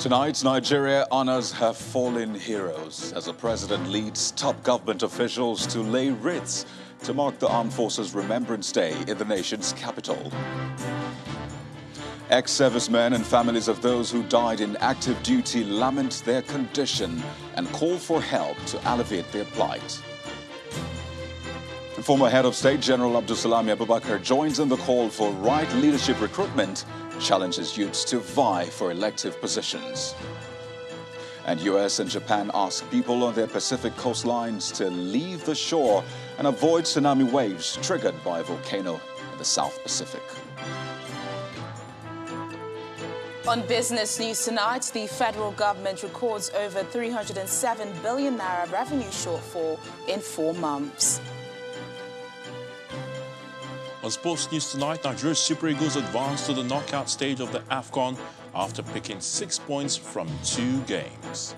Tonight, Nigeria honors her fallen heroes as the president leads top government officials to lay wreaths to mark the Armed Forces Remembrance Day in the nation's capital. Ex-servicemen and families of those who died in active duty lament their condition and call for help to alleviate their plight. Former Head of State General Abdulsalami Abubakar joins in the call for right leadership recruitment, challenges youths to vie for elective positions. And US and Japan ask people on their Pacific coastlines to leave the shore and avoid tsunami waves triggered by a volcano in the South Pacific. On business news tonight, the federal government records over 307 billion naira revenue shortfall in 4 months. On sports news tonight, Nigeria's Super Eagles advanced to the knockout stage of the AFCON after picking 6 points from 2 games.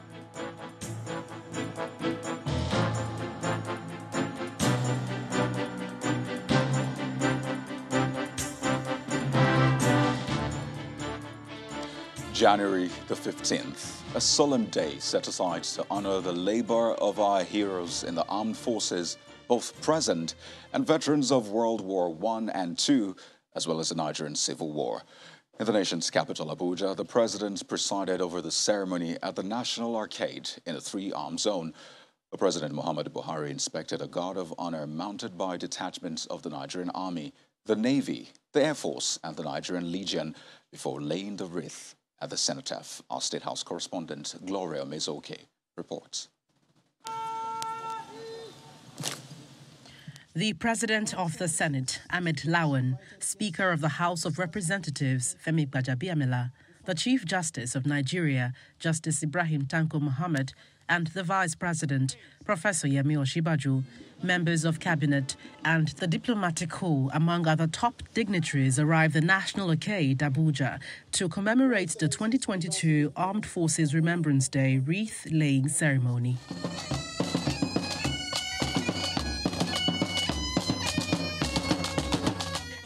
January the 15th, a solemn day set aside to honor the labor of our heroes in the armed forces, both present and veterans of World War I and II, as well as the Nigerian Civil War. In the nation's capital, Abuja, the president presided over the ceremony at the National Arcade in a 3-arm zone. The President Muhammadu Buhari inspected a guard of honor mounted by detachments of the Nigerian Army, the Navy, the Air Force, and the Nigerian Legion before laying the wreath at the cenotaph. Our State House correspondent, Gloria Mezoke, reports. The President of the Senate, Ahmed Lawan, Speaker of the House of Representatives, Femi Gbajabiamila, the Chief Justice of Nigeria, Justice Ibrahim Tanko Muhammad, and the Vice President, Professor Yemi Osinbajo, members of Cabinet, and the diplomatic corps, among other top dignitaries, arrived at the National Arcade, Abuja, to commemorate the 2022 Armed Forces Remembrance Day wreath-laying ceremony.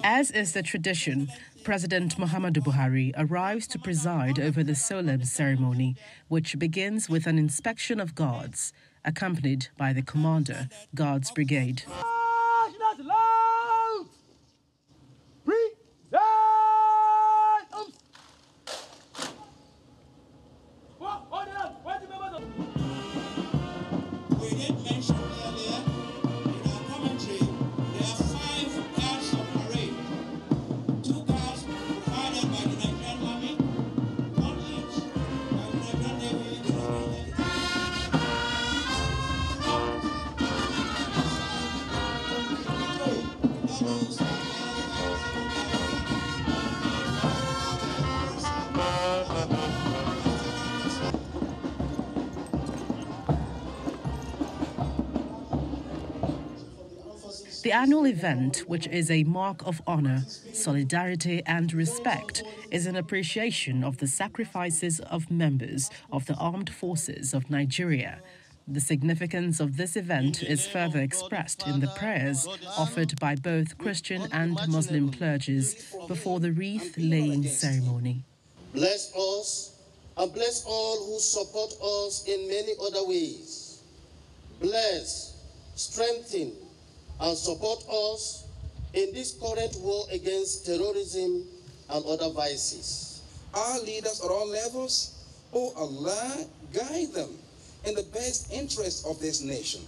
As is the tradition, President Muhammadu Buhari arrives to preside over the solemn ceremony, which begins with an inspection of guards, accompanied by the Commander, Guards Brigade. The annual event, which is a mark of honor, solidarity, and respect, is an appreciation of the sacrifices of members of the armed forces of Nigeria. The significance of this event is further expressed in the prayers offered by both Christian and Muslim clergies before the wreath-laying ceremony. Bless us and bless all who support us in many other ways. Bless, strengthen, and support us in this current war against terrorism and other vices. Our leaders at all levels, oh Allah, guide them in the best interest of this nation.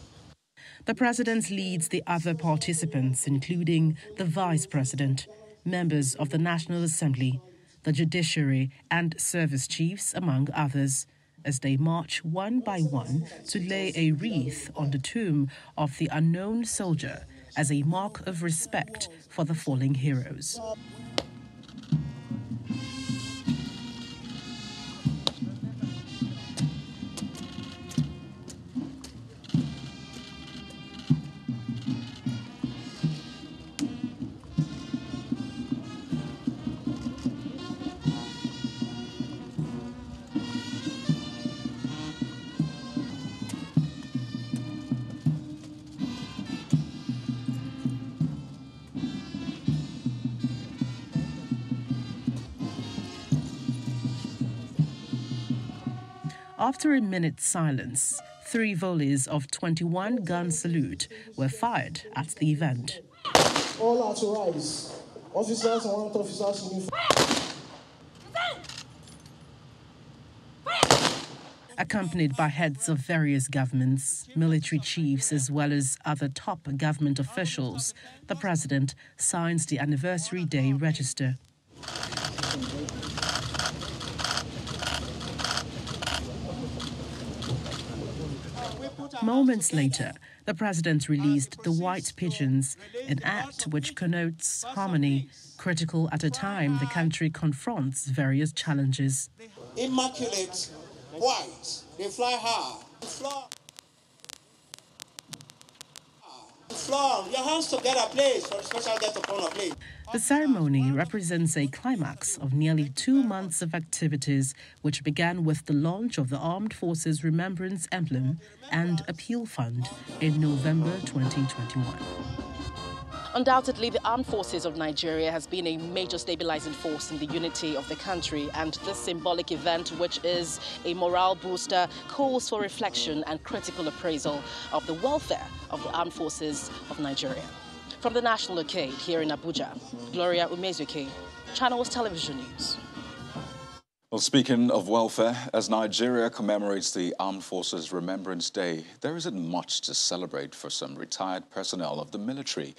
The President leads the other participants, including the Vice President, members of the National Assembly, the Judiciary, and service chiefs, among others, as they march one by one to lay a wreath on the tomb of the unknown soldier as a mark of respect for the fallen heroes. After a minute's silence, 3 volleys of 21-gun salute were fired at the event. All are to rise. Officers and warrant officers in uniform. Accompanied by heads of various governments, military chiefs, as well as other top government officials, the president signs the Anniversary Day Register. Moments later, the president released the White Pigeons, an act which connotes harmony, critical at a time the country confronts various challenges. Immaculate white, they fly high. Floor, your hands together, please, for a special get upon a plate. The ceremony represents a climax of nearly 2 months of activities, which began with the launch of the Armed Forces Remembrance Emblem and Appeal Fund in November 2021. Undoubtedly, the armed forces of Nigeria has been a major stabilizing force in the unity of the country, and this symbolic event, which is a morale booster, calls for reflection and critical appraisal of the welfare of the armed forces of Nigeria. From the National Arcade here in Abuja, Gloria Umezuke, Channels Television News. Well, speaking of welfare, as Nigeria commemorates the Armed Forces Remembrance Day, there isn't much to celebrate for some retired personnel of the military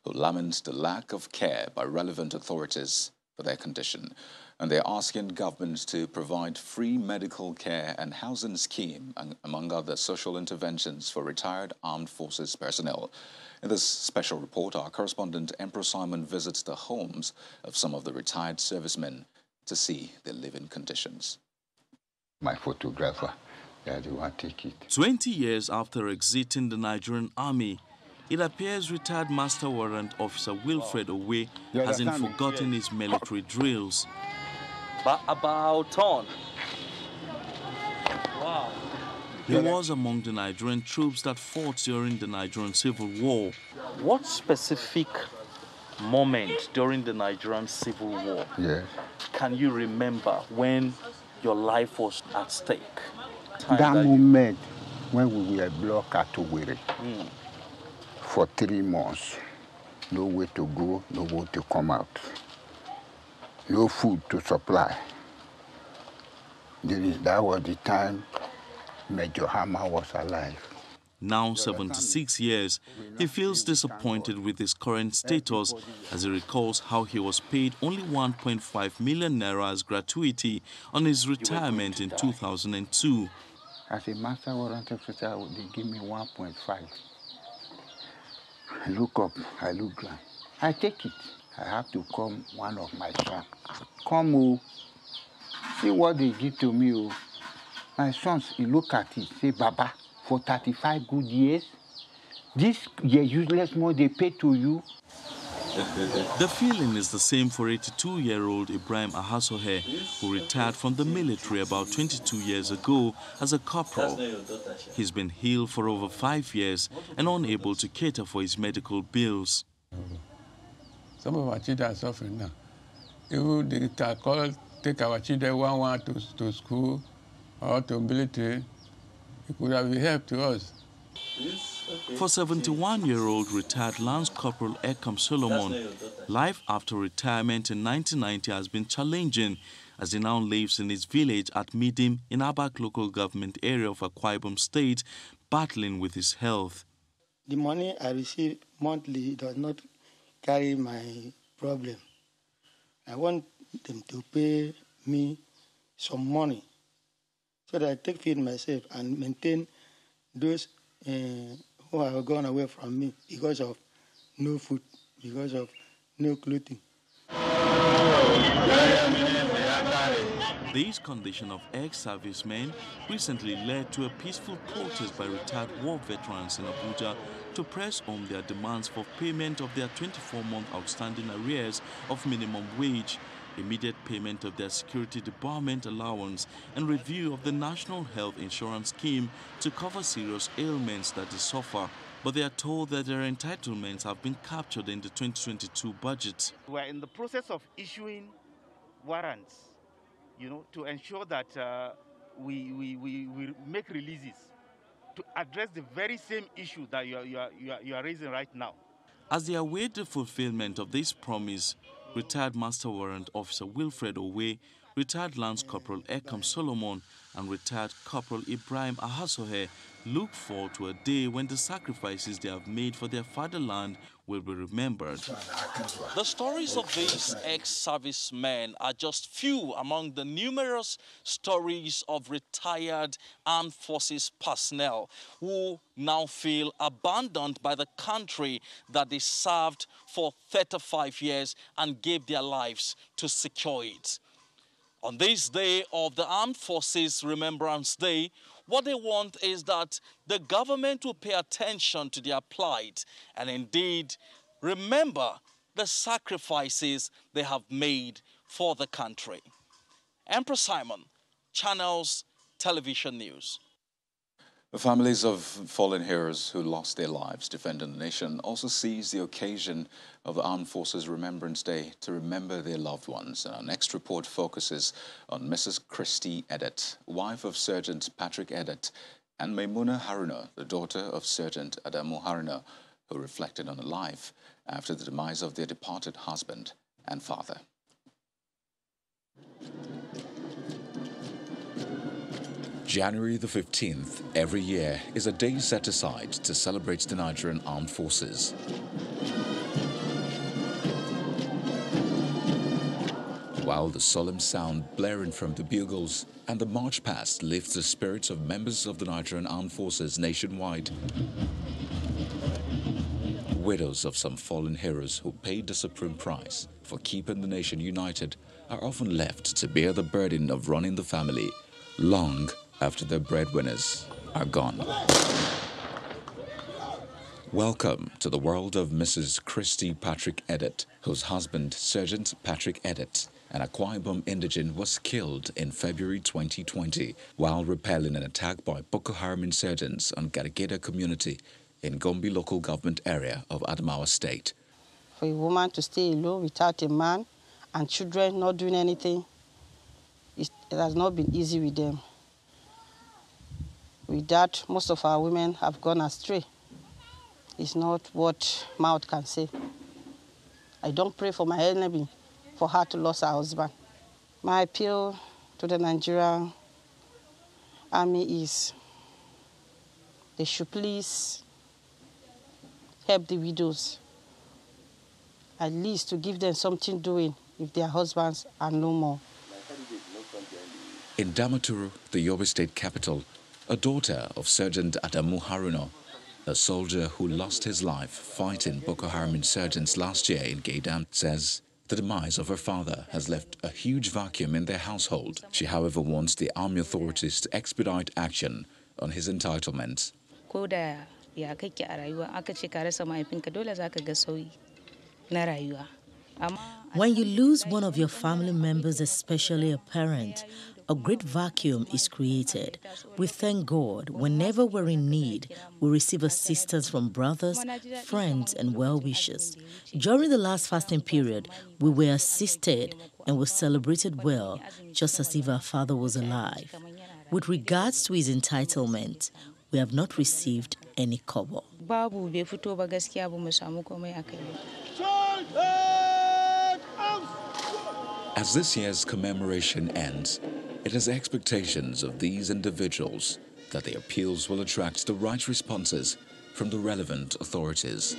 who lament the lack of care by relevant authorities for their condition. And they're asking governments to provide free medical care and housing scheme, among other social interventions for retired armed forces personnel. In this special report, our correspondent Emperor Simon visits the homes of some of the retired servicemen to see their living conditions. My photographer, yeah, they want to take it. 20 years after exiting the Nigerian army, it appears retired Master Warrant Officer Wilfred Owe hasn't forgotten his military drills. But about turn. Wow. He was among the Nigerian troops that fought during the Nigerian Civil War. What specific moment during the Nigerian Civil War can you remember when your life was at stake? That moment when we were blocked at Owerri for 3 months. No way to go, no way to come out. No food to supply. That was the time Major Hammer was alive. Now 76 years, he feels disappointed with his current status as he recalls how he was paid only 1.5 million naira as gratuity on his retirement in 2002. As a master warrant officer, they give me 1.5. I look up, I look down. I take it. I have to come one of my sons. Come, oh, see what they give to me, oh. My sons, he look at it, say, Baba, for 35 good years, this useless money they pay to you. The feeling is the same for 82-year-old Ibrahim Ahasohe, who retired from the military about 22 years ago as a corporal. He's been ill for over 5 years and unable to cater for his medical bills. Some of our children are suffering now. If they can call, take our children one to school or to military, it could have been help to us. For 71-year-old retired Lance Corporal Ekam Solomon, life after retirement in 1990 has been challenging as he now lives in his village at Midim in Abak local government area of Akwa Ibom State, battling with his health. The money I receive monthly does not carry my problem. I want them to pay me some money so that I take feed myself and maintain those who have gone away from me because of no food, because of no clothing. This condition of ex-servicemen recently led to a peaceful protest by retired war veterans in Abuja to press home their demands for payment of their 24-month outstanding arrears of minimum wage, immediate payment of their security debarment allowance, and review of the National Health Insurance Scheme to cover serious ailments that they suffer. But they are told that their entitlements have been captured in the 2022 budget. We are in the process of issuing warrants, to ensure that we make releases to address the very same issue that you are raising right now. As they await the fulfillment of this promise, retired Master Warrant Officer Wilfred Owe, retired Lance Corporal Ekam Solomon, and retired Corporal Ibrahim Ahasohe look forward to a day when the sacrifices they have made for their fatherland will be remembered. The stories of these ex-servicemen are just few among the numerous stories of retired armed forces personnel who now feel abandoned by the country that they served for 35 years and gave their lives to secure it. On this day of the Armed Forces Remembrance Day, what they want is that the government will pay attention to their plight and indeed remember the sacrifices they have made for the country. Emperor Simon, Channels Television News. The families of fallen heroes who lost their lives defending the nation also seize the occasion of the Armed Forces Remembrance Day to remember their loved ones. And our next report focuses on Mrs. Christy Edet, wife of Sergeant Patrick Edet, and Maimuna Haruna, the daughter of Sergeant Adamu Haruna, who reflected on her life after the demise of their departed husband and father. January the 15th every year is a day set aside to celebrate the Nigerian Armed Forces. While the solemn sound blaring from the bugles and the march past lifts the spirits of members of the Nigerian Armed Forces nationwide, widows of some fallen heroes who paid the supreme price for keeping the nation united are often left to bear the burden of running the family long after their breadwinners are gone. Welcome to the world of Mrs. Christy Patrick Edet, whose husband, Sergeant Patrick Edet, an Akwa Ibom indigene, was killed in February 2020 while repelling an attack by Boko Haram insurgents on Garigeda community in Gombe local government area of Adamawa State. For a woman to stay alone without a man and children not doing anything, it has not been easy with them. With that, most of our women have gone astray. It's not what mouth can say. I don't pray for my enemy, for her to lose her husband. My appeal to the Nigerian Army is they should please help the widows, at least to give them something doing if their husbands are no more. In Damaturu, the Yobe State capital, a daughter of Sergeant Adamu Haruna, a soldier who lost his life fighting Boko Haram insurgents last year in Gaydam, says the demise of her father has left a huge vacuum in their household. She, however, wants the army authorities to expedite action on his entitlements. When you lose one of your family members, especially a parent, a great vacuum is created. We thank God whenever we're in need, we receive assistance from brothers, friends, and well-wishers. During the last fasting period, we were assisted and we celebrated well, just as if our father was alive. With regards to his entitlement, we have not received any kobo. As this year's commemoration ends, it is expectations of these individuals that the appeals will attract the right responses from the relevant authorities.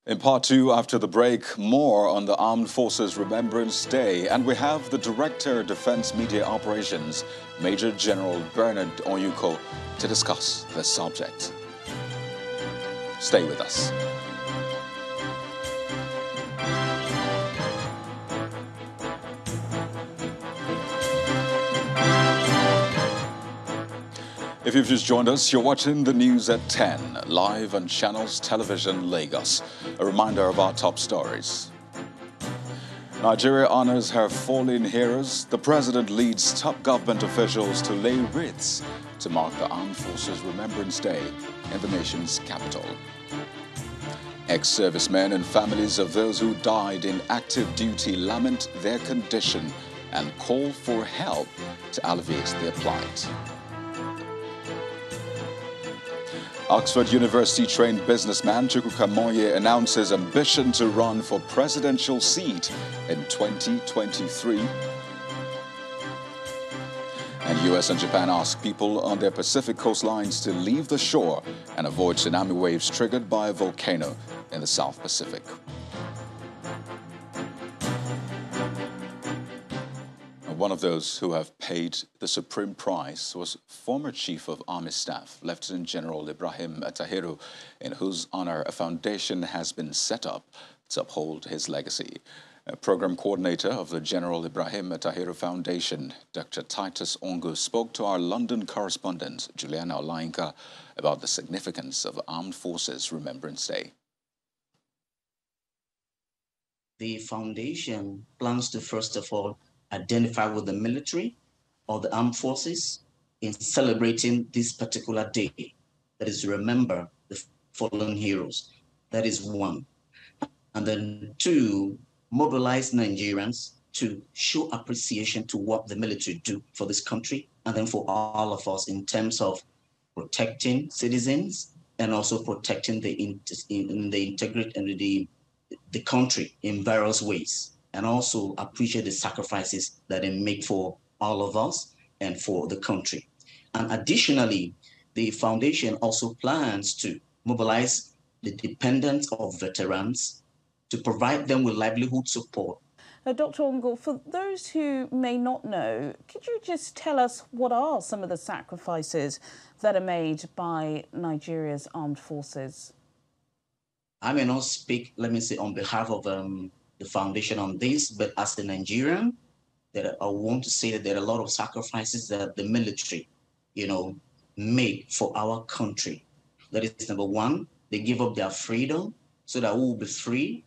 In part two, after the break, more on the Armed Forces Remembrance Day, and we have the Director of Defense Media Operations, Major General Bernard Onyuko, to discuss this subject. Stay with us. If you've just joined us, you're watching the news at 10, live on Channels Television Lagos. A reminder of our top stories. Nigeria honors her fallen heroes. The president leads top government officials to lay wreaths to mark the Armed Forces Remembrance Day in the nation's capital. Ex-servicemen and families of those who died in active duty lament their condition and call for help to alleviate their plight. Oxford University-trained businessman Chukwuka Moye announces ambition to run for presidential seat in 2023. And US and Japan ask people on their Pacific coastlines to leave the shore and avoid tsunami waves triggered by a volcano in the South Pacific. One of those who have paid the supreme price was former Chief of Army Staff, Lieutenant General Ibrahim Tahiru, in whose honor a foundation has been set up to uphold his legacy. Program coordinator of the General Ibrahim Tahiru Foundation, Dr. Titus Ongu, spoke to our London correspondent, Juliana Olainka, about the significance of Armed Forces Remembrance Day. The foundation plans to, first of all, identify with the military or the armed forces in celebrating this particular day. That is, remember the fallen heroes. That is one. And then two, mobilize Nigerians to show appreciation to what the military do for this country and then for all of us in terms of protecting citizens and also protecting the integrity and the country in various ways, and also appreciate the sacrifices that they make for all of us and for the country. And additionally, the foundation also plans to mobilize the dependents of veterans to provide them with livelihood support. Dr. Ongu, for those who may not know, could you just tell us what are some of the sacrifices that are made by Nigeria's armed forces? I may not speak, let me say, on behalf of the foundation on this, but as a Nigerian, that I want to say that there are a lot of sacrifices that the military, make for our country. That is number one, they give up their freedom so that we will be free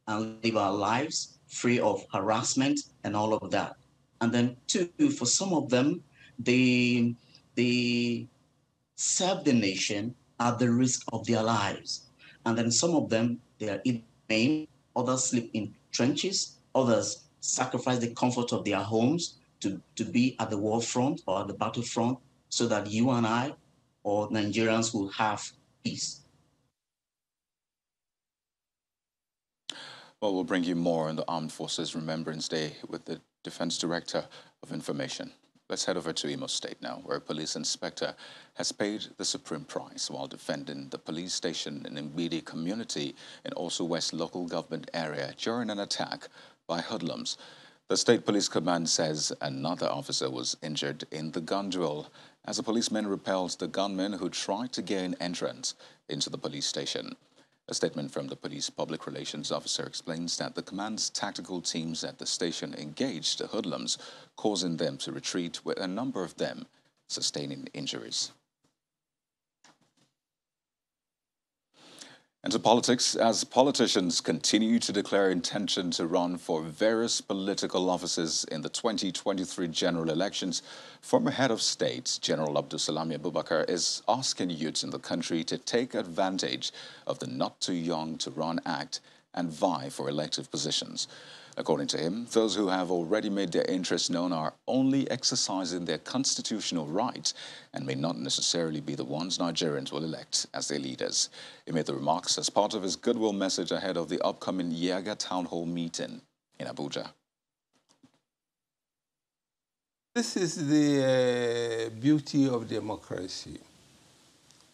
and live our lives free of harassment and all of that. And then two, for some of them, they serve the nation at the risk of their lives. And then some of them, they are either maimed, others sleep in trenches, others sacrifice the comfort of their homes to be at the war front or at the battlefront so that you and I or Nigerians will have peace. Well, we'll bring you more on the Armed Forces Remembrance Day with the Defense Director of Information. Let's head over to Imo State now, where a police inspector has paid the supreme price while defending the police station in Mbidi community in also West local government area during an attack by hoodlums. The State Police Command says another officer was injured in the gun duel as a policeman repelled the gunman who tried to gain entrance into the police station. A statement from the police public relations officer explains that the command's tactical teams at the station engaged the hoodlums, causing them to retreat, with a number of them sustaining injuries. And to politics, as politicians continue to declare intention to run for various political offices in the 2023 general elections, former head of state, General Abdulsalami Abubakar, is asking youths in the country to take advantage of the Not Too Young to Run Act and vie for elective positions. According to him, those who have already made their interests known are only exercising their constitutional right and may not necessarily be the ones Nigerians will elect as their leaders. He made the remarks as part of his goodwill message ahead of the upcoming Yaga Town Hall meeting in Abuja. This is the beauty of democracy.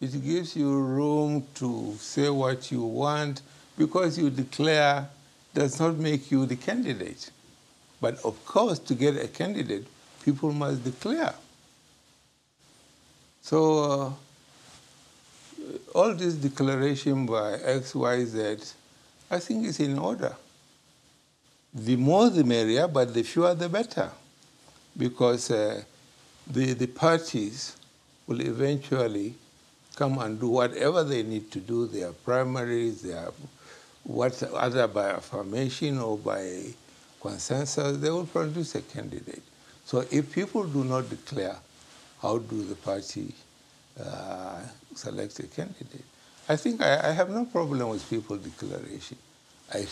It gives you room to say what you want because you declare does not make you the candidate. But of course, to get a candidate, people must declare. So all this declaration by X, Y, Z, I think is in order. The more the merrier, but the fewer the better. Because the parties will eventually come and do whatever they need to do, their primaries, their either by affirmation or by consensus, they will produce a candidate. So if people do not declare, how do the party select a candidate? I think I have no problem with people's declaration. I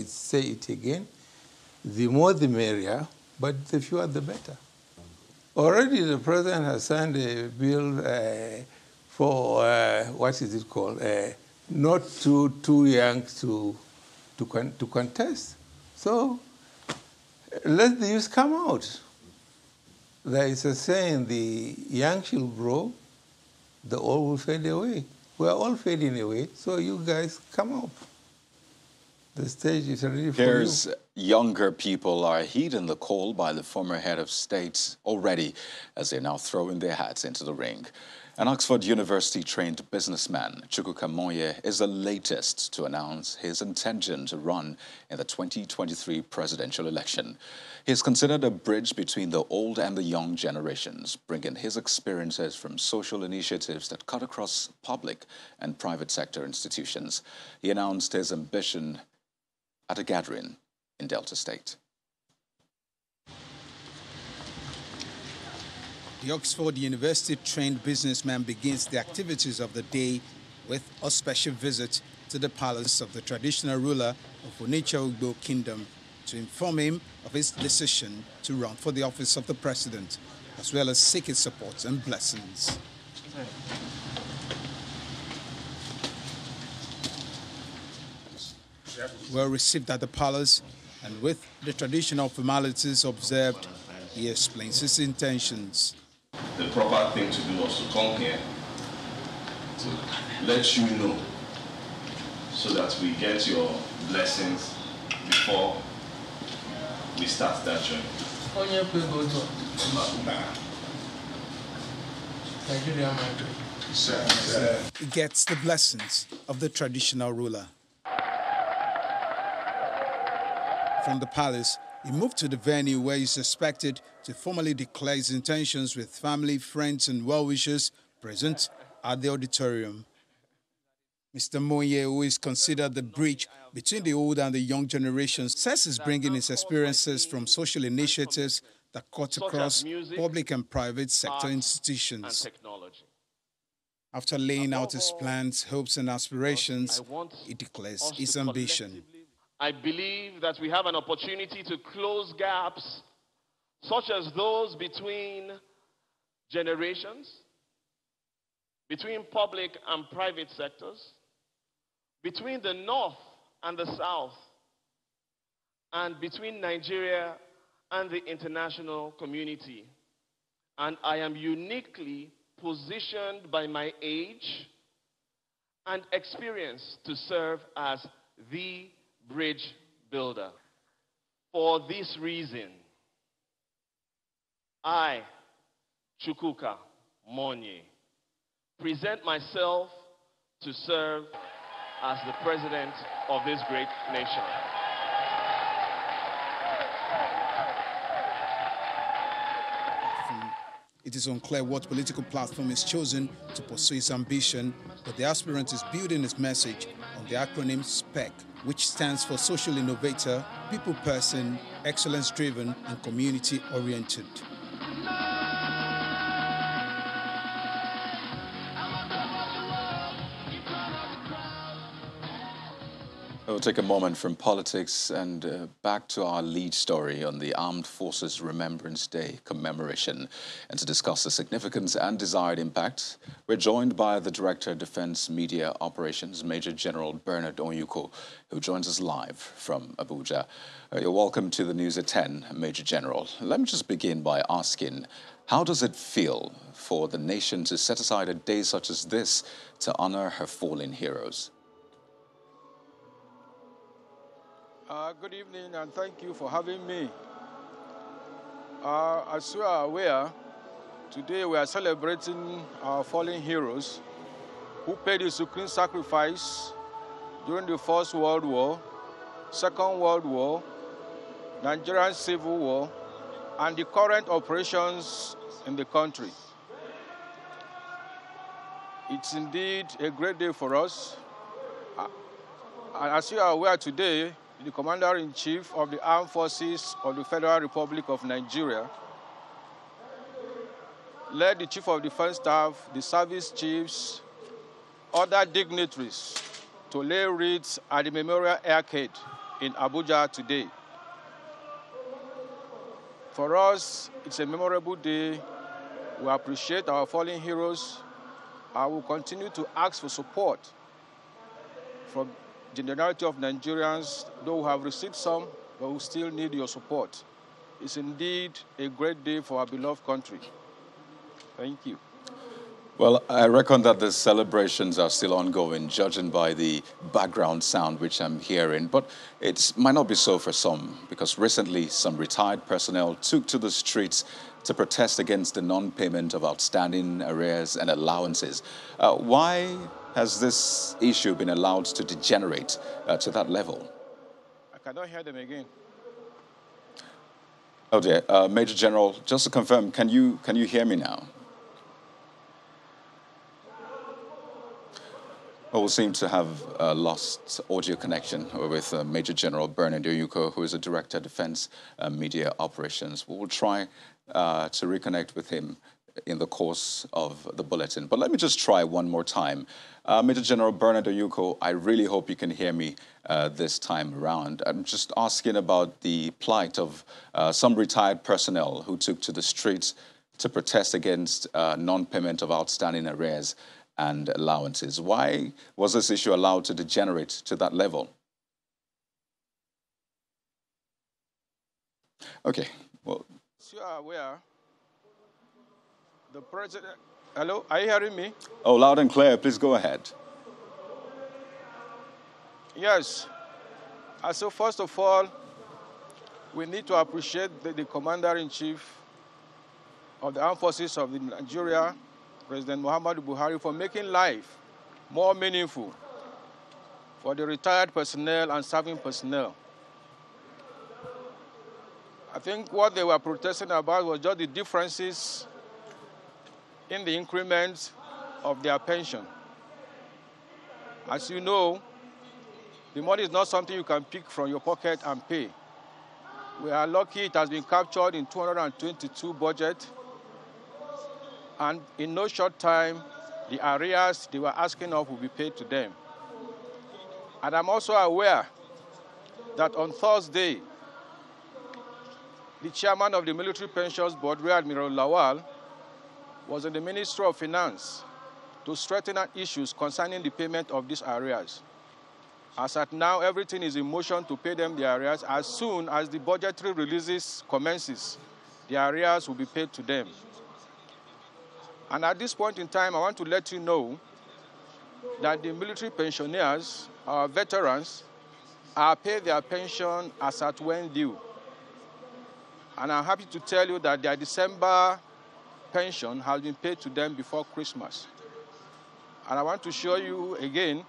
say it again, the more the merrier, but the fewer the better. Already the president has signed a bill for, what is it called, not too young to contest. So let the youth come out. There is a saying, the young shall grow, the old will fade away. We are all fading away, so you guys come up. The stage is ready for you. Here's younger people are heeding the call by the former head of state already as they're now throwing their hats into the ring. An Oxford University-trained businessman, Chukwuka Monye, is the latest to announce his intention to run in the 2023 presidential election. He is considered a bridge between the old and the young generations, bringing his experiences from social initiatives that cut across public and private sector institutions. He announced his ambition at a gathering in Delta State. The Oxford University-trained businessman begins the activities of the day with a special visit to the palace of the traditional ruler of Onitsha Ugbo Kingdom to inform him of his decision to run for the office of the president, as well as seek his support and blessings. Well received at the palace, and with the traditional formalities observed, he explains his intentions. The proper thing to do was to come here to let you know so that we get your blessings before we start that journey. He gets the blessings of the traditional ruler. From the palace, he moved to the venue where he's expected to formally declare his intentions with family, friends, and well-wishers present at the auditorium. Mr. Monye, who is considered the bridge between the old and the young generations, says he's bringing his experiences from social initiatives that cut across public and private sector institutions. After laying out his plans, hopes, and aspirations, he declares his ambition. I believe that we have an opportunity to close gaps such as those between generations, between public and private sectors, between the North and the South, and between Nigeria and the international community. And I am uniquely positioned by my age and experience to serve as the bridge builder. For this reason, I, Chukwuka Monye, present myself to serve as the president of this great nation. It is unclear what political platform is chosen to pursue his ambition, but the aspirant is building his message on the acronym SPEC, which stands for Social Innovator, People Person, Excellence Driven, and Community Oriented. We'll take a moment from politics and back to our lead story on the Armed Forces Remembrance Day commemoration. And to discuss the significance and desired impact, we're joined by the Director of Defense Media Operations, Major General Bernard Onyuko, who joins us live from Abuja. You're welcome to the News at 10, Major General. Let me just begin by asking, how does it feel for the nation to set aside a day such as this to honor her fallen heroes? Good evening and thank you for having me. As you are aware, today we are celebrating our fallen heroes who paid the supreme sacrifice during the First World War, Second World War, Nigerian Civil War, and the current operations in the country. It's indeed a great day for us. As you are aware today, the Commander-in-Chief of the Armed Forces of the Federal Republic of Nigeria led the Chief of Defense Staff, the service chiefs, other dignitaries to lay wreaths at the Memorial Arcade in Abuja today. For us, it's a memorable day. We appreciate our fallen heroes. I will continue to ask for support from the generality of Nigerians, though we have received some, but we still need your support. It's indeed a great day for our beloved country. Thank you. Well, I reckon that the celebrations are still ongoing, judging by the background sound which I'm hearing. But it might not be so for some, because recently some retired personnel took to the streets to protest against the non-payment of outstanding arrears and allowances. Why has this issue been allowed to degenerate to that level? I cannot hear them again. Oh dear, Major General, just to confirm, can you hear me now? Oh, we seem to have lost audio connection with Major General Bernard Oyuko, who is the Director of Defense Media Operations. We will try to reconnect with him in the course of the bulletin. But let me just try one more time. Major General Bernard Oyuko, I really hope you can hear me this time around. I'm just asking about the plight of some retired personnel who took to the streets to protest against non-payment of outstanding arrears and allowances. Why was this issue allowed to degenerate to that level? Okay, well. You are aware, the president, hello, are you hearing me? Oh, loud and clear, please go ahead. Yes, so first of all, we need to appreciate the Commander-in-Chief of the Armed Forces of Nigeria, President Muhammadu Buhari, for making life more meaningful for the retired personnel and serving personnel. I think what they were protesting about was just the differences in the increments of their pension. As you know, the money is not something you can pick from your pocket and pay. We are lucky it has been captured in 222 budget, and in no short time, the arrears they were asking of will be paid to them. And I'm also aware that on Thursday, the chairman of the Military Pensions Board, Rear Admiral Lawal, was in the Ministry of Finance to straighten out issues concerning the payment of these arrears. As at now, everything is in motion to pay them the arrears. As soon as the budgetary releases commences, the arrears will be paid to them. And at this point in time, I want to let you know that the military pensioners, our veterans, are paid their pension as at when due. And I'm happy to tell you that their December pension has been paid to them before Christmas. And I want to show you again,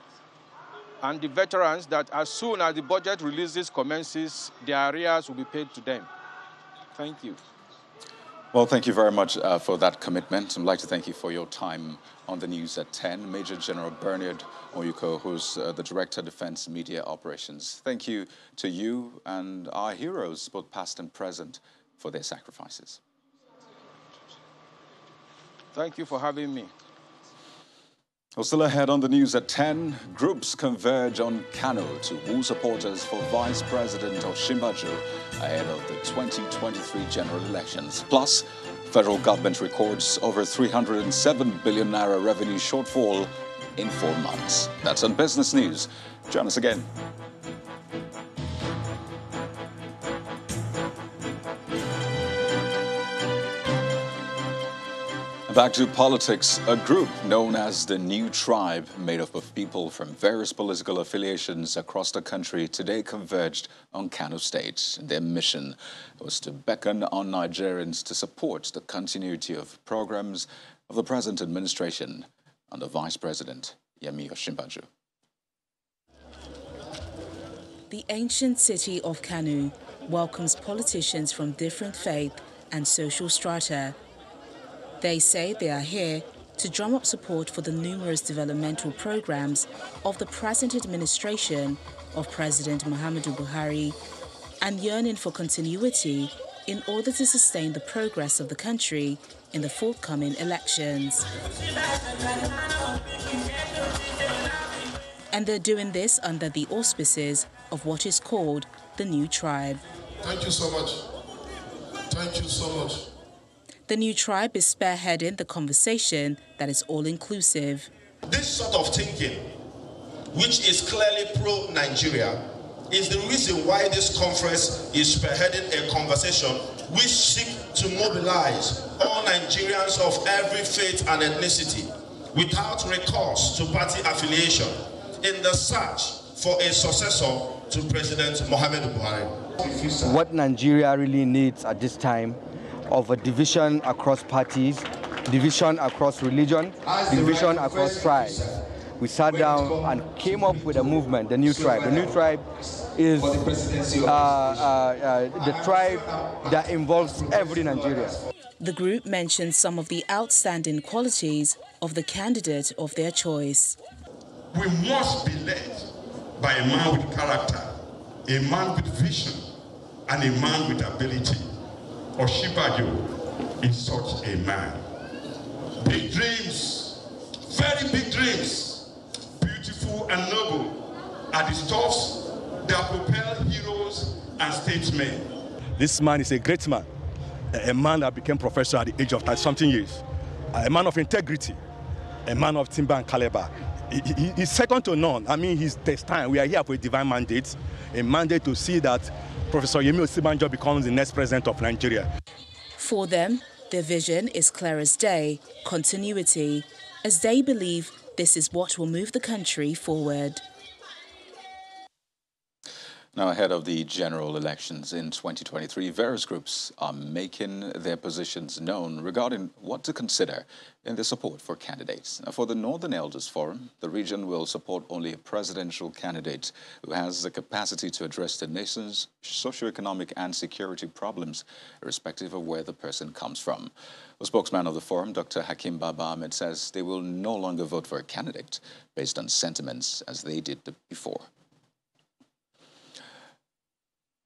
and the veterans, that as soon as the budget releases commences, the arrears will be paid to them. Thank you. Well, thank you very much for that commitment. I'd like to thank you for your time on the news at 10. Major General Bernard Oyuko, who's the Director of Defense Media Operations. Thank you to you and our heroes, both past and present, for their sacrifices. Thank you for having me. Well, still ahead on the news at 10, groups converge on Kano to woo supporters for Vice President Osinbajo ahead of the 2023 general elections. Plus, federal government records over 307 billion naira revenue shortfall in 4 months. That's on Business News. Join us again. Back to politics. A group known as the New Tribe, made up of people from various political affiliations across the country, today converged on Kano State. Their mission was to beckon on Nigerians to support the continuity of programs of the present administration under Vice President Yemi Osinbajo. The ancient city of Kano welcomes politicians from different faith and social strata. They say they are here to drum up support for the numerous developmental programs of the present administration of President Muhammadu Buhari and yearning for continuity in order to sustain the progress of the country in the forthcoming elections. And they're doing this under the auspices of what is called the New Tribe. Thank you so much. Thank you so much. The New Tribe is spearheading the conversation that is all-inclusive. This sort of thinking, which is clearly pro-Nigeria, is the reason why this conference is spearheading a conversation which seeks to mobilize all Nigerians of every faith and ethnicity without recourse to party affiliation in the search for a successor to President Muhammadu Buhari. What Nigeria really needs at this time of a division across parties, division across religion, division across tribes. We sat down and came up with a movement, the New Tribe. The New Tribe is the tribe that involves every Nigerian. The group mentioned some of the outstanding qualities of the candidate of their choice. We must be led by a man with character, a man with vision, and a man with ability. Oshibajo is such a man. Big dreams, very big dreams, beautiful and noble, are the stuffs that propel heroes and statesmen. This man is a great man, a man that became professor at the age of 30-something years, a man of integrity, a man of timber and caliber. He's second to none. I mean, his time. We are here for a divine mandate, a mandate to see that Professor Yemi Osibanjo becomes the next president of Nigeria. For them, their vision is clear as day, continuity, as they believe this is what will move the country forward. Now, ahead of the general elections in 2023, various groups are making their positions known regarding what to consider in their support for candidates. Now, for the Northern Elders Forum, the region will support only a presidential candidate who has the capacity to address the nation's socioeconomic and security problems, irrespective of where the person comes from. The spokesman of the forum, Dr. Hakim Baba Ahmed, says they will no longer vote for a candidate based on sentiments as they did before.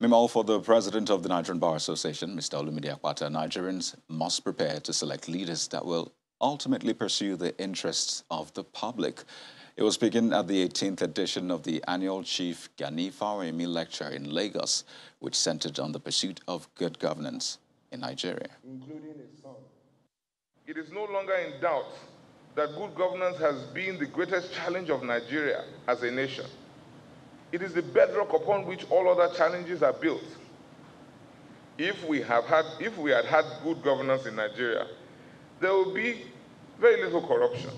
Meanwhile, for the president of the Nigerian Bar Association, Mr. Olumide Akpata, Nigerians must prepare to select leaders that will ultimately pursue the interests of the public. It was speaking at the 18th edition of the annual Chief Gani Fawemi lecture in Lagos, which centered on the pursuit of good governance in Nigeria. Including his son. It is no longer in doubt that good governance has been the greatest challenge of Nigeria as a nation. It is the bedrock upon which all other challenges are built. If we had had good governance in Nigeria, there will be very little corruption.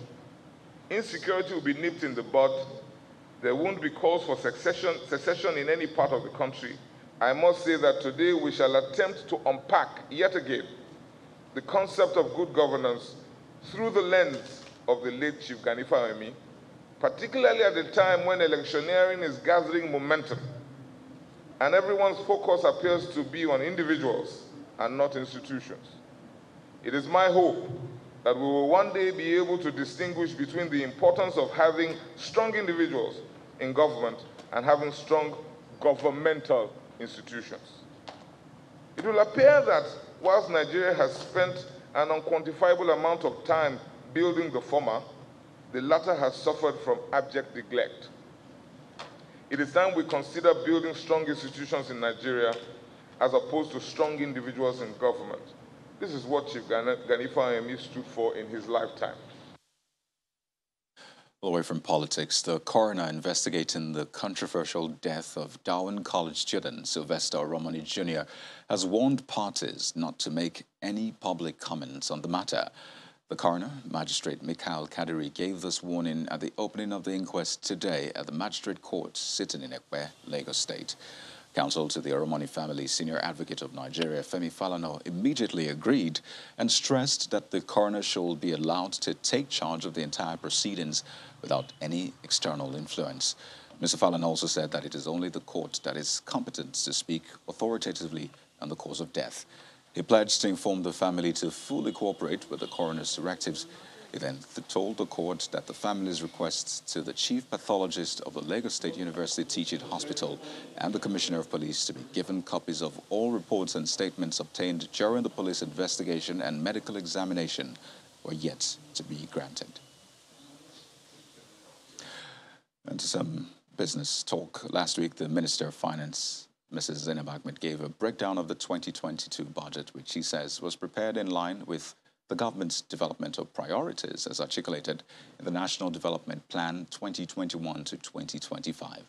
Insecurity will be nipped in the bud. There won't be calls for secession in any part of the country. I must say that today we shall attempt to unpack yet again the concept of good governance through the lens of the late Chief Gani Fawemi, particularly at the time when electioneering is gathering momentum and everyone's focus appears to be on individuals and not institutions. It is my hope that we will one day be able to distinguish between the importance of having strong individuals in government and having strong governmental institutions. It will appear that whilst Nigeria has spent an unquantifiable amount of time building the former, the latter has suffered from abject neglect. It is time we consider building strong institutions in Nigeria as opposed to strong individuals in government. This is what Chief Gani Fawemi stood for in his lifetime. Away from politics, the coroner investigating the controversial death of Darwin College student Sylvester Romani Jr. has warned parties not to make any public comments on the matter. The coroner, Magistrate Mikhail Kadiri, gave this warning at the opening of the inquest today at the Magistrate Court sitting in Ekpe, Lagos State. Counsel to the Oromoni family, Senior Advocate of Nigeria, Femi Falana, immediately agreed and stressed that the coroner should be allowed to take charge of the entire proceedings without any external influence. Mr. Falana also said that it is only the court that is competent to speak authoritatively on the cause of death. He pledged to inform the family to fully cooperate with the coroner's directives. He then told the court that the family's requests to the chief pathologist of the Lagos State University Teaching Hospital and the Commissioner of Police to be given copies of all reports and statements obtained during the police investigation and medical examination were yet to be granted. And to some business talk, last week the Minister of Finance, Mrs. Zainab Ahmed, gave a breakdown of the 2022 budget, which she says was prepared in line with the government's developmental priorities as articulated in the National Development Plan 2021 to 2025.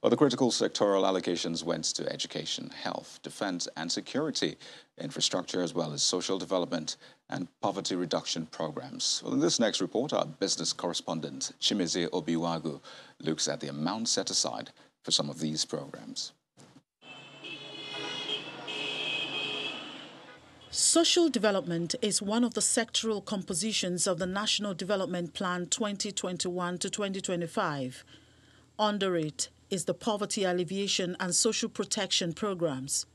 Well, the critical sectoral allocations went to education, health, defense and security, infrastructure, as well as social development and poverty reduction programs. Well, in this next report, our business correspondent, Chimezie Obiwagu, looks at the amount set aside for some of these programs. Social development is one of the sectoral compositions of the National Development Plan 2021 to 2025. Under it is the poverty alleviation and social protection programs.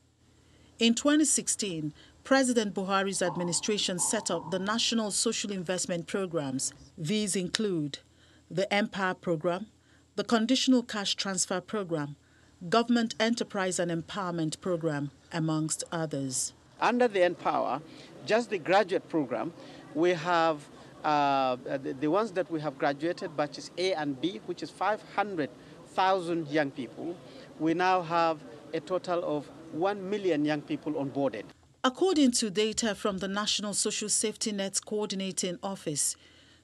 In 2016, President Buhari's administration set up the National Social Investment Programs. These include the Empower Program, the Conditional Cash Transfer Program, Government Enterprise and Empowerment Program, amongst others. Under the Empower, just the graduate program, we have the ones that we have graduated, batches A and B, which is 500,000 young people. We now have a total of 1 million young people onboarded. According to data from the National Social Safety Net Coordinating Office,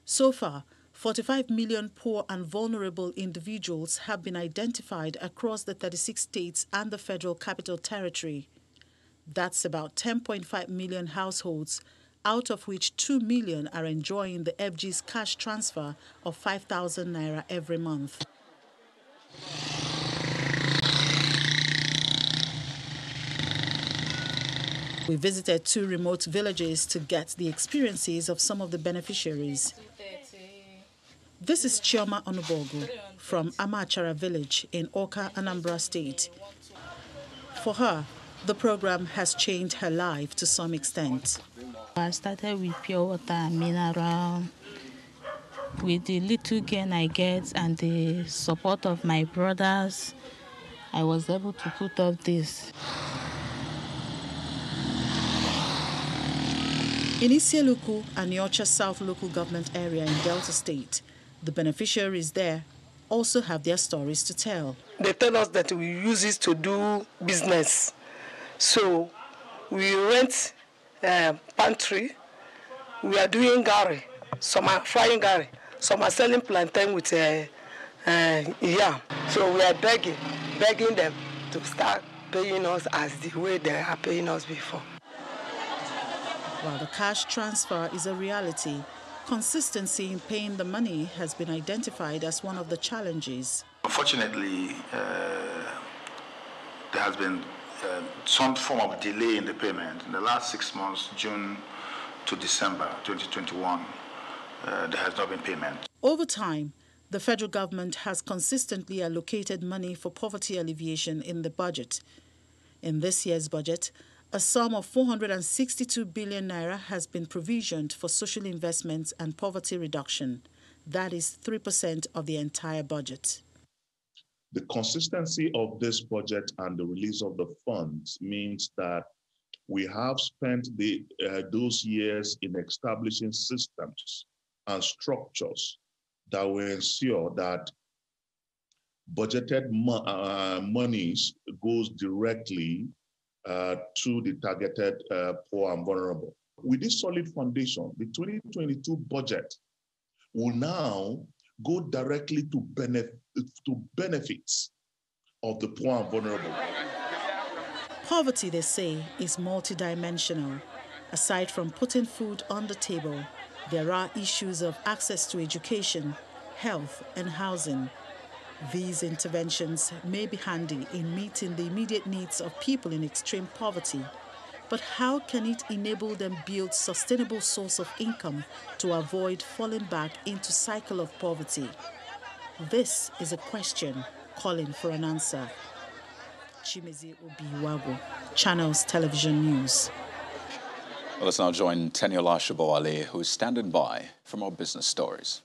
so far, 45 million poor and vulnerable individuals have been identified across the 36 states and the Federal Capital Territory. That's about 10.5 million households, out of which 2 million are enjoying the FG's cash transfer of 5,000 naira every month. We visited 2 remote villages to get the experiences of some of the beneficiaries. This is Chioma Onubogu from Amachara village in Oka, Anambra State. For her, the program has changed her life to some extent. I started with pure water and mineral. With the little gain I get and the support of my brothers, I was able to put up this. In Isieluku and Yocha South local government area in Delta State, the beneficiaries there also have their stories to tell. They tell us that we use it to do business. So we rent pantry, we are doing gari, some are frying gari, some are selling plantain with yam. So we are begging them to start paying us as the way they are paying us before. While the cash transfer is a reality, consistency in paying the money has been identified as one of the challenges. Unfortunately, there has been some form of delay in the payment. In the last 6 months, June to December 2021, there has not been payment. Over time, the federal government has consistently allocated money for poverty alleviation in the budget. In this year's budget, a sum of 462 billion naira has been provisioned for social investments and poverty reduction. That is 3% of the entire budget. The consistency of this budget and the release of the funds means that we have spent those years in establishing systems and structures that will ensure that budgeted monies goes directly to the targeted poor and vulnerable. With this solid foundation, the 2022 budget will now go directly to benefits of the poor and vulnerable. Poverty, they say, is multidimensional. Aside from putting food on the table, there are issues of access to education, health, and housing. These interventions may be handy in meeting the immediate needs of people in extreme poverty. But how can it enable them build sustainable source of income to avoid falling back into cycle of poverty? This is a question calling for an answer. Chimezie Obiwagu, Channels Television News. Well, let's now join Teniola Shobowale, who is standing by for more business stories.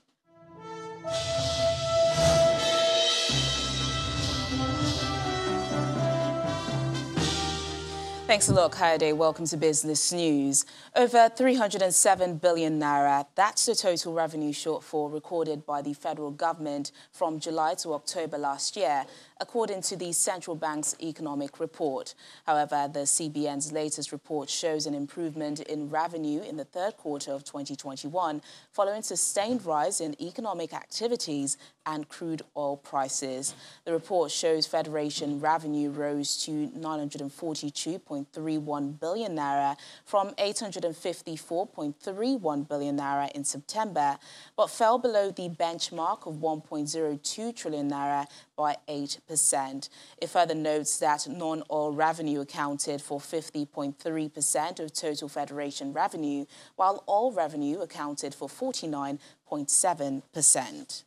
Thanks a lot, Kayode. Welcome to Business News. Over 307 billion naira, that's the total revenue shortfall recorded by the federal government from July to October last year, according to the central bank's economic report. However, the CBN's latest report shows an improvement in revenue in the third quarter of 2021, following sustained rise in economic activities and crude oil prices. The report shows Federation revenue rose to 942.31 billion naira from 854.31 billion naira in September, but fell below the benchmark of 1.02 trillion naira by 8%. It further notes that non-oil revenue accounted for 50.3% of total Federation revenue, while oil revenue accounted for 49.7%.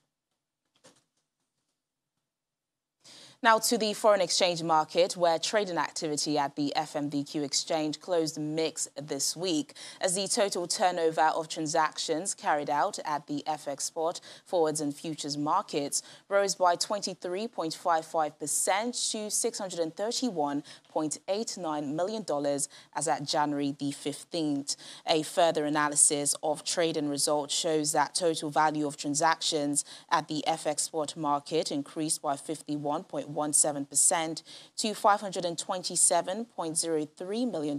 Now to the foreign exchange market, where trading activity at the FMDQ exchange closed mixed this week, as the total turnover of transactions carried out at the FX spot, forwards and futures markets rose by 23.55% to $631.89 million as at January the 15th. A further analysis of trading results shows that total value of transactions at the FX spot market increased by 51.17% to $527.03 million,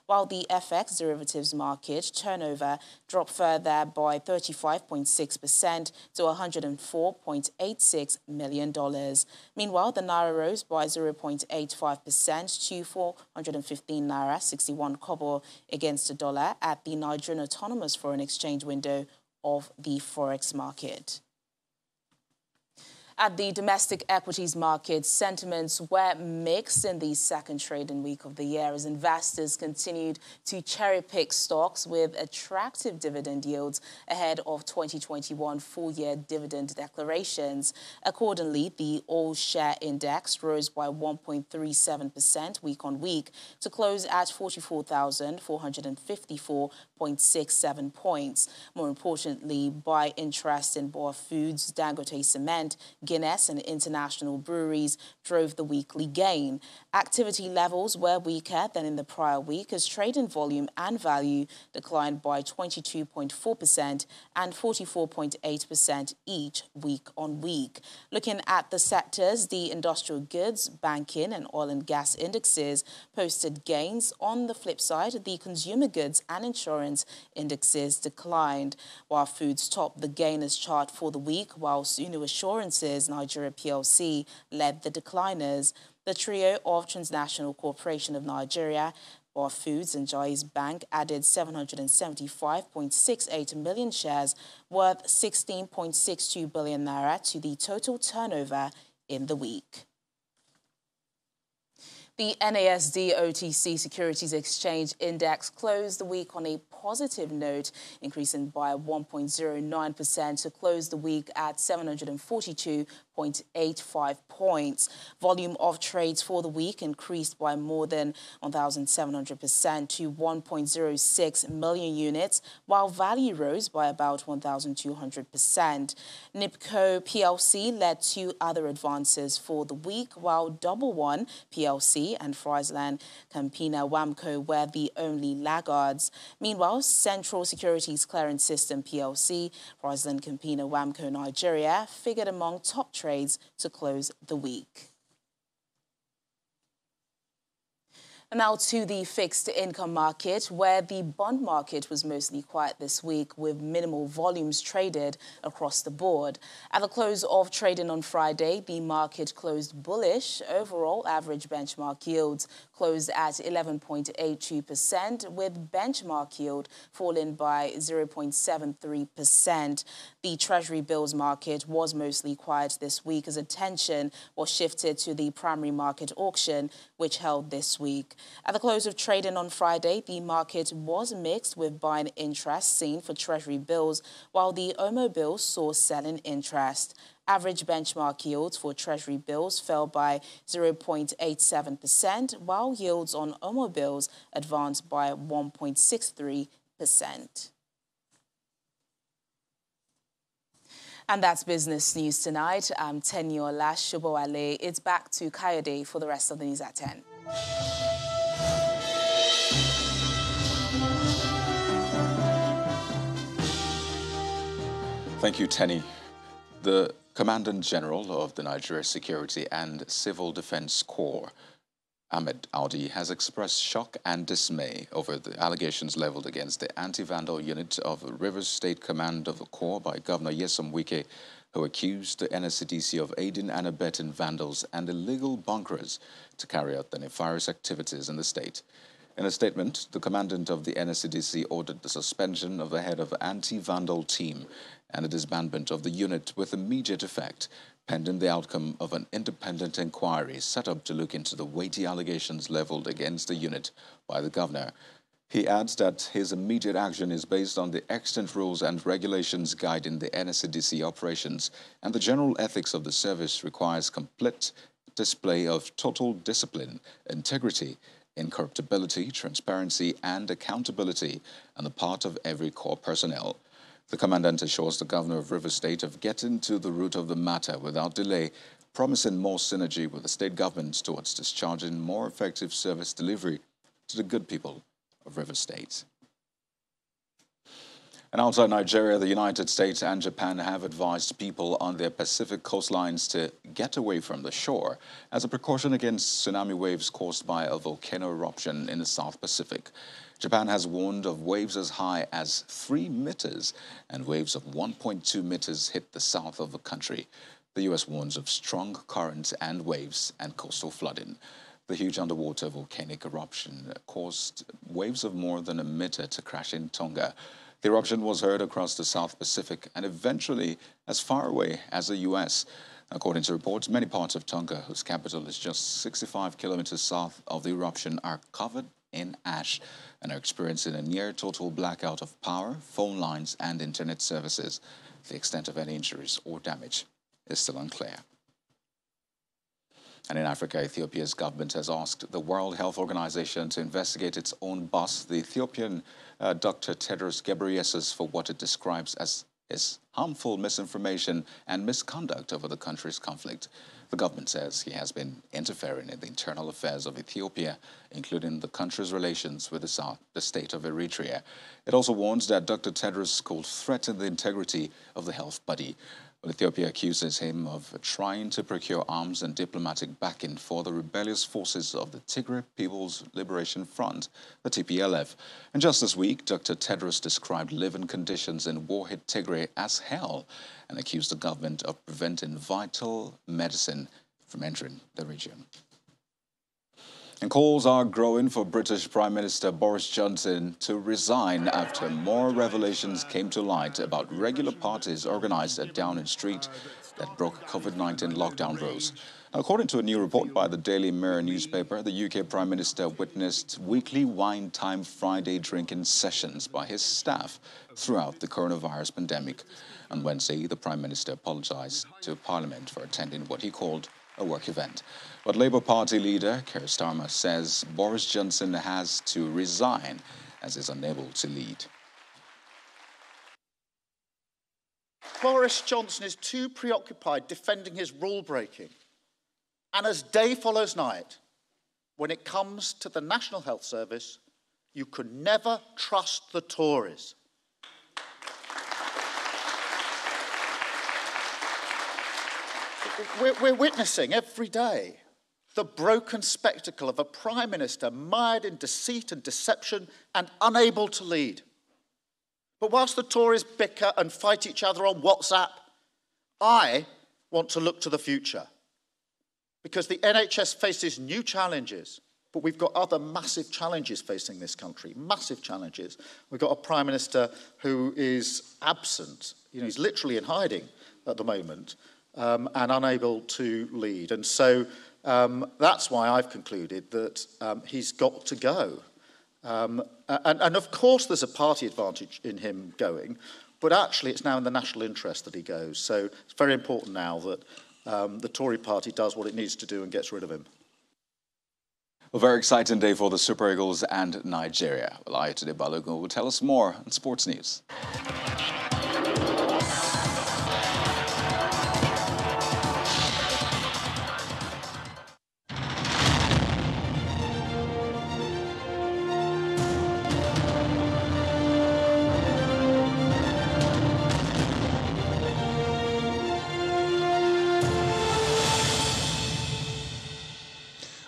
while the FX derivatives market turnover dropped further by 35.6% to $104.86 million. Meanwhile, the Naira rose by 0.85% to 415 Naira 61 kobo against the dollar at the Nigerian Autonomous Foreign Exchange window of the Forex market. At the domestic equities market, sentiments were mixed in the second trading week of the year as investors continued to cherry-pick stocks with attractive dividend yields ahead of 2021 full-year dividend declarations. Accordingly, the all-share index rose by 1.37% week-on-week to close at 44,454.67 points. More importantly, by interest in Boa Foods, Dangote Cement, Guinness and international breweries drove the weekly gain. Activity levels were weaker than in the prior week as trading volume and value declined by 22.4% and 44.8% each week-on-week. Looking at the sectors, the industrial goods, banking and oil and gas indexes posted gains. On the flip side, the consumer goods and insurance indexes declined, while foods topped the gainers chart for the week, while Sunu Assurances Nigeria PLC led the decliners. The trio of Transnational Corporation of Nigeria, Boa Foods and Jais Bank added 775.68 million shares worth 16.62 billion naira to the total turnover in the week. The NASD OTC Securities Exchange Index closed the week on a positive note, increasing by 1.09% to close the week at 742.85 points. Volume of trades for the week increased by more than 1,700% to 1.06 million units, while value rose by about 1,200%. NIPCO PLC led two other advances for the week, while Double One PLC and Friesland Campina Wamco were the only laggards. Meanwhile, Central Securities Clearance System PLC, Friesland Campina Wamco Nigeria, figured among top trades to close the week. Now to the fixed income market, where the bond market was mostly quiet this week with minimal volumes traded across the board. At the close of trading on Friday, the market closed bullish. Overall, average benchmark yields closed at 11.82%, with benchmark yield falling by 0.73%. The Treasury bills market was mostly quiet this week as attention was shifted to the primary market auction, which held this week. At the close of trading on Friday, the market was mixed with buying interest seen for Treasury bills, while the OMO bills saw selling interest. Average benchmark yields for Treasury bills fell by 0.87%, while yields on OMO bills advanced by 1.63%. And that's business news tonight. I'm Teniola Shubowale. It's back to Kayode for the rest of the news at 10. Thank you, Tenny. The Commandant General of the Nigeria Security and Civil Defense Corps, Ahmed Audi, has expressed shock and dismay over the allegations leveled against the anti-vandal unit of Rivers State Command of the Corps by Governor Nyesom Wike, who accused the NSCDC of aiding and abetting vandals and illegal bunkerers to carry out the nefarious activities in the state. In a statement, the commandant of the NSCDC ordered the suspension of the head of the anti-vandal team and the disbandment of the unit with immediate effect, pending the outcome of an independent inquiry set up to look into the weighty allegations leveled against the unit by the governor. He adds that his immediate action is based on the extant rules and regulations guiding the NSCDC operations, and the general ethics of the service requires complete display of total discipline, integrity, incorruptibility, transparency, and accountability on the part of every Corps personnel. The commandant assures the governor of Rivers State of getting to the root of the matter without delay, promising more synergy with the state government towards discharging more effective service delivery to the good people of Rivers State. And outside Nigeria, the United States and Japan have advised people on their Pacific coastlines to get away from the shore as a precaution against tsunami waves caused by a volcano eruption in the South Pacific. Japan has warned of waves as high as 3 meters, and waves of 1.2 meters hit the south of the country. The U.S. warns of strong currents and waves and coastal flooding. The huge underwater volcanic eruption caused waves of more than 1 meter to crash in Tonga. The eruption was heard across the South Pacific and eventually as far away as the U.S. According to reports, many parts of Tonga, whose capital is just 65 kilometers south of the eruption, are covered in ash and are experiencing a near-total blackout of power, phone lines, and internet services. The extent of any injuries or damage is still unclear. And in Africa, Ethiopia's government has asked the World Health Organization to investigate its own boss, the Ethiopian Dr. Tedros Ghebreyesus, for what it describes as his harmful misinformation and misconduct over the country's conflict. The government says he has been interfering in the internal affairs of Ethiopia, including the country's relations with the state of Eritrea. It also warns that Dr. Tedros could threaten the integrity of the health body. Well, Ethiopia accuses him of trying to procure arms and diplomatic backing for the rebellious forces of the Tigray People's Liberation Front, the TPLF. And just this week, Dr. Tedros described living conditions in war-hit Tigray as hell and accused the government of preventing vital medicine from entering the region. And calls are growing for British Prime Minister Boris Johnson to resign after more revelations came to light about regular parties organized at Downing Street that broke COVID-19 lockdown rules. According to a new report by the Daily Mirror newspaper, the UK Prime Minister witnessed weekly wine time Friday drinking sessions by his staff throughout the coronavirus pandemic. On Wednesday, the Prime Minister apologized to Parliament for attending what he called a work event. But Labour Party leader Keir Starmer says Boris Johnson has to resign as he's unable to lead. Boris Johnson is too preoccupied defending his rule-breaking. And as day follows night, when it comes to the National Health Service, you can never trust the Tories. We're witnessing every day the broken spectacle of a Prime Minister mired in deceit and deception and unable to lead. But whilst the Tories bicker and fight each other on WhatsApp, I want to look to the future. Because the NHS faces new challenges, but we've got other massive challenges facing this country, massive challenges. We've got a Prime Minister who is absent. He's literally in hiding at the moment. and unable to lead. And so that's why I've concluded that he's got to go. And of course there's a party advantage in him going, but actually it's now in the national interest that he goes. So it's very important now that the Tory party does what it needs to do and gets rid of him. A very exciting day for the Super Eagles and Nigeria. Well, Untitled Balogun will tell us more on sports news.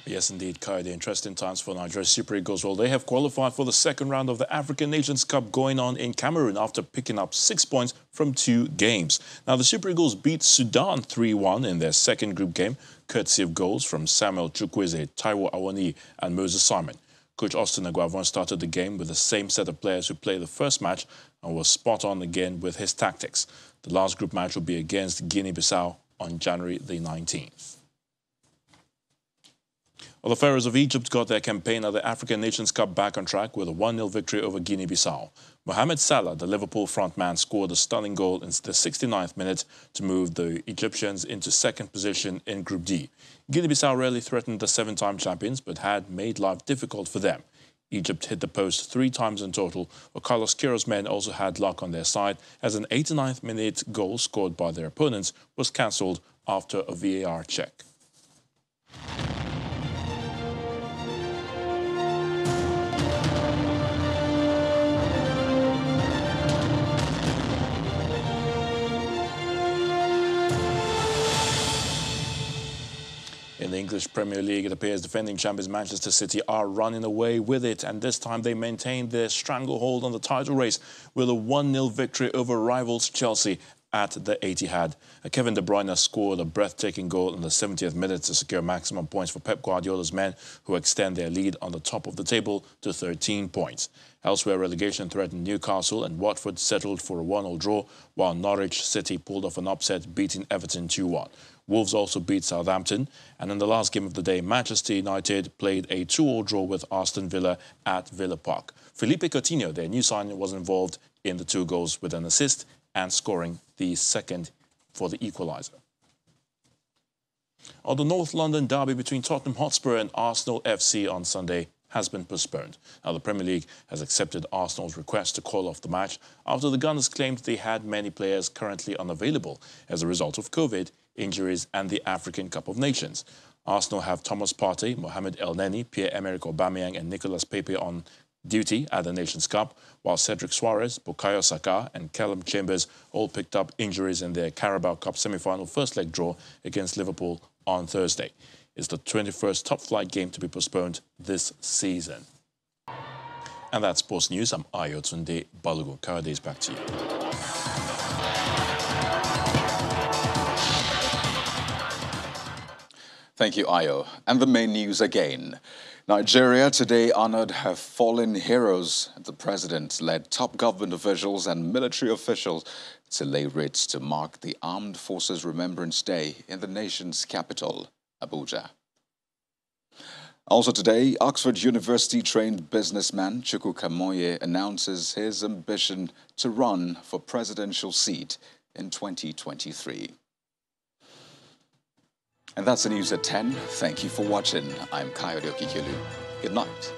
Yes, indeed, Kai. The interesting times for Nigeria's Super Eagles. Well, they have qualified for the second round of the African Nations Cup going on in Cameroon after picking up 6 points from 2 games. Now, the Super Eagles beat Sudan 3-1 in their second group game, courtesy of goals from Samuel Chukwueze, Taiwo Awoni and Moses Simon. Coach Austin Aguavon started the game with the same set of players who played the first match and was spot on again with his tactics. The last group match will be against Guinea-Bissau on January the 19th. Well, the Pharaohs of Egypt got their campaign at the African Nations Cup back on track with a 1-0 victory over Guinea-Bissau. Mohamed Salah, the Liverpool frontman, scored a stunning goal in the 69th minute to move the Egyptians into second position in Group D. Guinea-Bissau rarely threatened the 7-time champions, but had made life difficult for them. Egypt hit the post 3 times in total, while Carlos Queiro's men also had luck on their side, as an 89th minute goal scored by their opponents was cancelled after a VAR check. In the English Premier League, it appears defending champions Manchester City are running away with it, and this time they maintained their stranglehold on the title race with a 1-0 victory over rivals Chelsea at the Etihad. Kevin De Bruyne scored a breathtaking goal in the 70th minute to secure maximum points for Pep Guardiola's men, who extend their lead on the top of the table to 13 points. Elsewhere, relegation threatened Newcastle, and Watford settled for a 1-1 draw, while Norwich City pulled off an upset, beating Everton 2-1. Wolves also beat Southampton, and in the last game of the day, Manchester United played a 2-2 draw with Aston Villa at Villa Park. Felipe Coutinho, their new signing, was involved in the 2 goals with an assist and scoring the second for the equaliser. On the North London derby between Tottenham Hotspur and Arsenal FC on Sunday has been postponed. Now, the Premier League has accepted Arsenal's request to call off the match after the Gunners claimed they had many players currently unavailable as a result of COVID, injuries and the African Cup of Nations. Arsenal have Thomas Partey, Mohamed Elneny, Pierre-Emerick Aubameyang and Nicolas Pepe on duty at the Nations Cup, while Cedric Suarez, Bukayo Saka and Callum Chambers all picked up injuries in their Carabao Cup semi-final first leg draw against Liverpool on Thursday. It's the 21st top-flight game to be postponed this season. And that's sports news. I'm Ayotunde Balogun. Karade's back to you. Thank you, Ayo. And the main news again. Nigeria today honored her fallen heroes. The president led top government officials and military officials to lay wreaths to mark the Armed Forces Remembrance Day in the nation's capital, Abuja. Also today, Oxford University-trained businessman Chukwuka Moye announces his ambition to run for presidential seat in 2023. And that's the news at 10. Thank you for watching. I'm Kayode Okikelu. Good night.